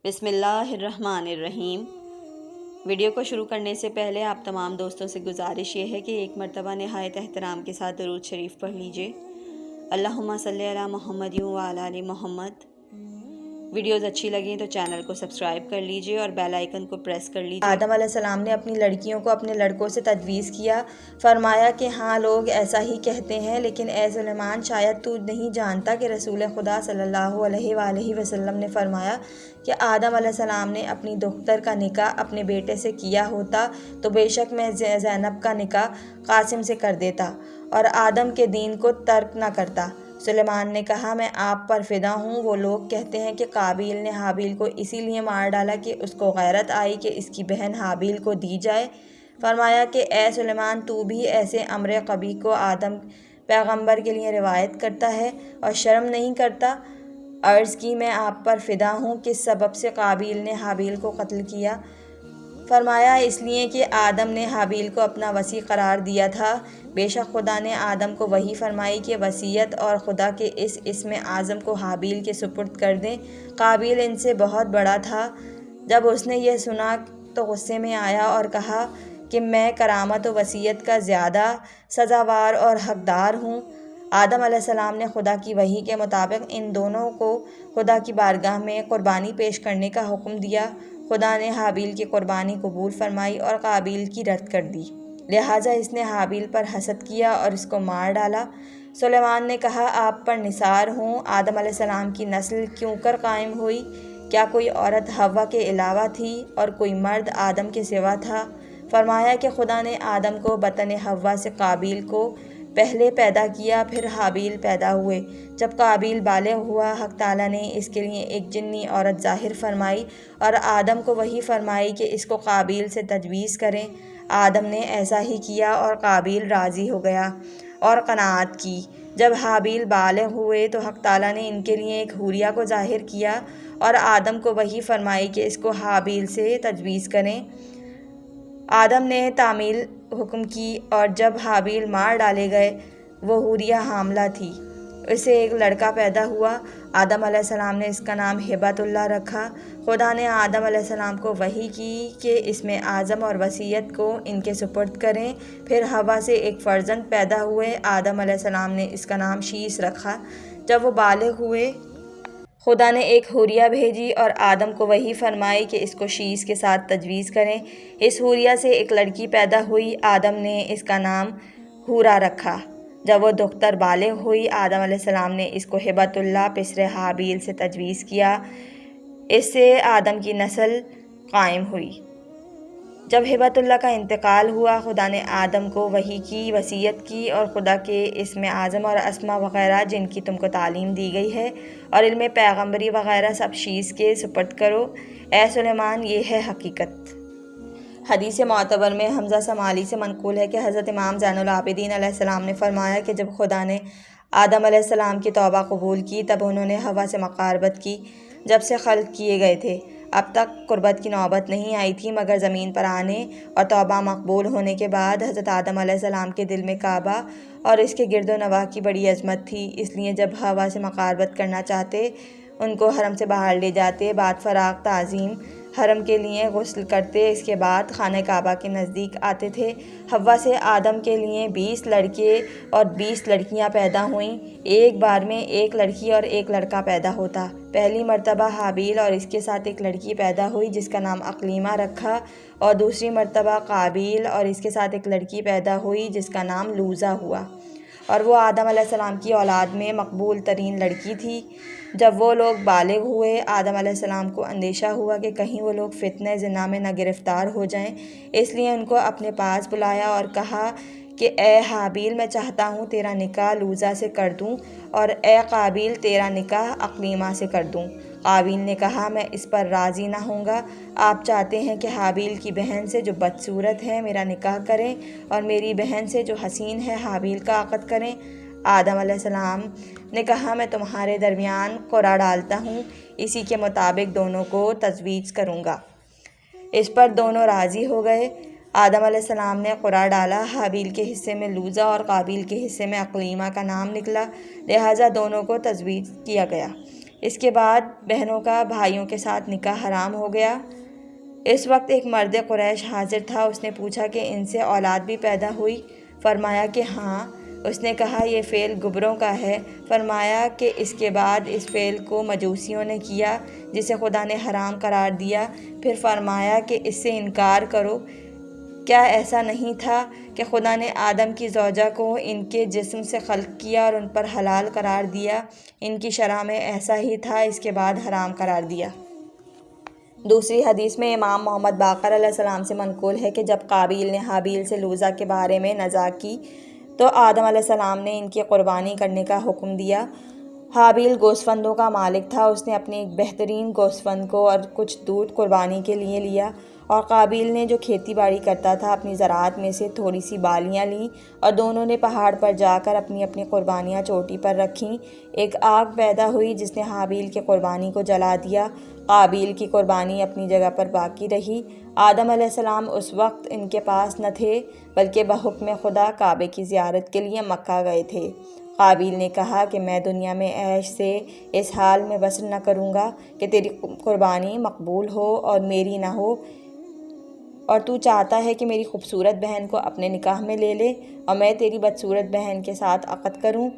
بسم اللہ الرحمن الرحیم۔ ویڈیو کو شروع کرنے سے پہلے آپ تمام دوستوں سے گزارش یہ ہے کہ ایک مرتبہ نہایت احترام کے ساتھ درود شریف پڑھ لیجئے۔ اللہم صلی علی محمد و علی آل محمد۔ ویڈیوز اچھی لگیں تو چینل کو سبسکرائب کر لیجئے اور بیل آئیکن کو پریس کر لیجئے۔ آدم علیہ السلام نے اپنی لڑکیوں کو اپنے لڑکوں سے تجویز کیا، فرمایا کہ ہاں لوگ ایسا ہی کہتے ہیں، لیکن اے سلیمان شاید تو نہیں جانتا کہ رسول خدا صلی اللہ علیہ وآلہ وسلم نے فرمایا کہ آدم علیہ السلام نے اپنی دختر کا نکاح اپنے بیٹے سے کیا ہوتا تو بے شک میں زینب کا نکاح قاسم سے کر دیتا اور آدم کے دین کو ترک نہ کرتا۔ سلیمان نے کہا میں آپ پر فدا ہوں، وہ لوگ کہتے ہیں کہ قابیل نے حابیل کو اسی لیے مار ڈالا کہ اس کو غیرت آئی کہ اس کی بہن حابیل کو دی جائے۔ فرمایا کہ اے سلیمان تو بھی ایسے امر قبیح کو آدم پیغمبر کے لیے روایت کرتا ہے اور شرم نہیں کرتا۔ عرض کی میں آپ پر فدا ہوں، کس سبب سے قابیل نے حابیل کو قتل کیا؟ فرمایا اس لیے کہ آدم نے حابیل کو اپنا وصی قرار دیا تھا۔ بے شک خدا نے آدم کو وحی فرمائی کہ وصیت اور خدا کے اس اسم اعظم کو حابیل کے سپرد کر دیں۔ قابیل ان سے بہت بڑا تھا۔ جب اس نے یہ سنا تو غصے میں آیا اور کہا کہ میں کرامت و وصیت کا زیادہ سزاوار اور حقدار ہوں۔ آدم علیہ السلام نے خدا کی وحی کے مطابق ان دونوں کو خدا کی بارگاہ میں قربانی پیش کرنے کا حکم دیا۔ خدا نے حابیل کی قربانی قبول فرمائی اور قابیل کی رد کر دی، لہٰذا اس نے حابیل پر حسد کیا اور اس کو مار ڈالا۔ سلیمان نے کہا آپ پر نثار ہوں، آدم علیہ السلام کی نسل کیوں کر قائم ہوئی؟ کیا کوئی عورت حوا کے علاوہ تھی اور کوئی مرد آدم کے سوا تھا؟ فرمایا کہ خدا نے آدم کو بطن حوا سے قابیل کو پہلے پیدا کیا، پھر حابیل پیدا ہوئے۔ جب قابیل بالغ ہوا، حق تعالیٰ نے اس کے لیے ایک جنی عورت ظاہر فرمائی اور آدم کو وحی فرمائی کہ اس کو قابیل سے تجویز کریں۔ آدم نے ایسا ہی کیا اور قابیل راضی ہو گیا اور قناعت کی۔ جب حابیل بالغ ہوئے تو حق تعالیٰ نے ان کے لیے ایک حوریہ کو ظاہر کیا اور آدم کو وحی فرمائی کہ اس کو حابیل سے تجویز کریں۔ آدم نے تعمیل حکم کی اور جب حابیل مار ڈالے گئے وہ حوریہ حاملہ تھی، اسے ایک لڑکا پیدا ہوا۔ آدم علیہ السلام نے اس کا نام ہبۃ اللہ رکھا۔ خدا نے آدم علیہ السلام کو وحی کی کہ اسم اعظم اور وصیت کو ان کے سپرد کریں۔ پھر حوا سے ایک فرزند پیدا ہوئے، آدم علیہ السلام نے اس کا نام شیس رکھا۔ جب وہ بالغ ہوئے خدا نے ایک حوریہ بھیجی اور آدم کو وحی فرمائی کہ اس کو شیس کے ساتھ تجویز کریں۔ اس حوریہ سے ایک لڑکی پیدا ہوئی، آدم نے اس کا نام حورہ رکھا۔ جب وہ دختر بالغ ہوئی، آدم علیہ السلام نے اس کو ہبۃ اللہ پسر حابیل سے تجویز کیا، اس سے آدم کی نسل قائم ہوئی۔ جب ہبۃ اللہ کا انتقال ہوا، خدا نے آدم کو وحی کی، وصیت کی اور خدا کے اسم اعظم اور اسماء وغیرہ جن کی تم کو تعلیم دی گئی ہے اور علم پیغمبری وغیرہ سب شیس کے سپرد کرو۔ اے سلیمان یہ ہے حقیقت۔ حدیث معتبر میں حمزہ سمالی سے منقول ہے کہ حضرت امام زین العابدین علیہ السلام نے فرمایا کہ جب خدا نے آدم علیہ السلام کی توبہ قبول کی تب انہوں نے حوا سے مقاربت کی۔ جب سے خلق کیے گئے تھے اب تک قربت کی نوبت نہیں آئی تھی، مگر زمین پر آنے اور توبہ مقبول ہونے کے بعد حضرت آدم علیہ السلام کے دل میں کعبہ اور اس کے گرد و نواح کی بڑی عظمت تھی، اس لیے جب حوا سے مقاربت کرنا چاہتے ان کو حرم سے باہر لے جاتے، بعد فراغ تعظیم حرم کے لیے غسل کرتے، اس کے بعد خانہ کعبہ کے نزدیک آتے تھے۔ حوا سے آدم کے لیے 20 لڑکے اور 20 لڑکیاں پیدا ہوئیں، ایک بار میں ایک لڑکی اور ایک لڑکا پیدا ہوتا۔ پہلی مرتبہ حابیل اور اس کے ساتھ ایک لڑکی پیدا ہوئی جس کا نام اقلیمہ رکھا، اور دوسری مرتبہ قابیل اور اس کے ساتھ ایک لڑکی پیدا ہوئی جس کا نام لوزہ ہوا، اور وہ آدم علیہ السلام کی اولاد میں مقبول ترین لڑکی تھی۔ جب وہ لوگ بالغ ہوئے، آدم علیہ السلام کو اندیشہ ہوا کہ کہیں وہ لوگ فتنہ زنا میں نہ گرفتار ہو جائیں، اس لیے ان کو اپنے پاس بلایا اور کہا کہ اے حابیل میں چاہتا ہوں تیرا نکاح لوزہ سے کر دوں، اور اے قابیل تیرا نکاح اقلیمہ سے کر دوں۔ قابیل نے کہا میں اس پر راضی نہ ہوں گا، آپ چاہتے ہیں کہ حابیل کی بہن سے جو بدصورت ہے میرا نکاح کریں اور میری بہن سے جو حسین ہے حابیل کا عقد کریں۔ آدم علیہ السلام نے کہا میں تمہارے درمیان قرعہ ڈالتا ہوں، اسی کے مطابق دونوں کو تزویج کروں گا۔ اس پر دونوں راضی ہو گئے۔ آدم علیہ السلام نے قرعہ ڈالا، حابیل کے حصے میں لوزہ اور قابیل کے حصے میں اقلیمہ کا نام نکلا، لہٰذا دونوں کو تزویج کیا گیا۔ اس کے بعد بہنوں کا بھائیوں کے ساتھ نکاح حرام ہو گیا۔ اس وقت ایک مرد قریش حاضر تھا۔ اس نے پوچھا کہ ان سے اولاد بھی پیدا ہوئی؟ فرمایا کہ ہاں۔ اس نے کہا یہ فعل گبروں کا ہے۔ فرمایا کہ اس کے بعد اس فعل کو مجوسیوں نے کیا جسے خدا نے حرام قرار دیا۔ پھر فرمایا کہ اس سے انکار کرو، کیا ایسا نہیں تھا کہ خدا نے آدم کی زوجہ کو ان کے جسم سے خلق کیا اور ان پر حلال قرار دیا؟ ان کی شرع میں ایسا ہی تھا، اس کے بعد حرام قرار دیا۔ دوسری حدیث میں امام محمد باقر علیہ السلام سے منقول ہے کہ جب قابیل نے حابیل سے لوزہ کے بارے میں نزاع کی تو آدم علیہ السلام نے ان کی قربانی کرنے کا حکم دیا۔ حابیل گوسفندوں کا مالک تھا۔ اس نے اپنے ایک بہترین گوسفند کو اور کچھ دودھ قربانی کے لیے لیا، اور قابیل نے جو کھیتی باڑی کرتا تھا اپنی زراعت میں سے تھوڑی سی بالیاں لیں اور دونوں نے پہاڑ پر جا کر اپنی اپنی قربانیاں چوٹی پر رکھیں۔ ایک آگ پیدا ہوئی جس نے حابیل کی قربانی کو جلا دیا۔ قابیل کی قربانی اپنی جگہ پر باقی رہی۔ آدم علیہ السلام اس وقت ان کے پاس نہ تھے بلکہ بحکم خدا کعبے کی زیارت کے لیے مکہ گئے تھے۔ قابیل نے کہا کہ میں دنیا میں عیش سے اس حال میں بسر نہ کروں گا کہ تیری قربانی مقبول ہو اور میری نہ ہو، اور تو چاہتا ہے کہ میری خوبصورت بہن کو اپنے نکاح میں لے لے اور میں تیری بدصورت بہن کے ساتھ عقد کروں۔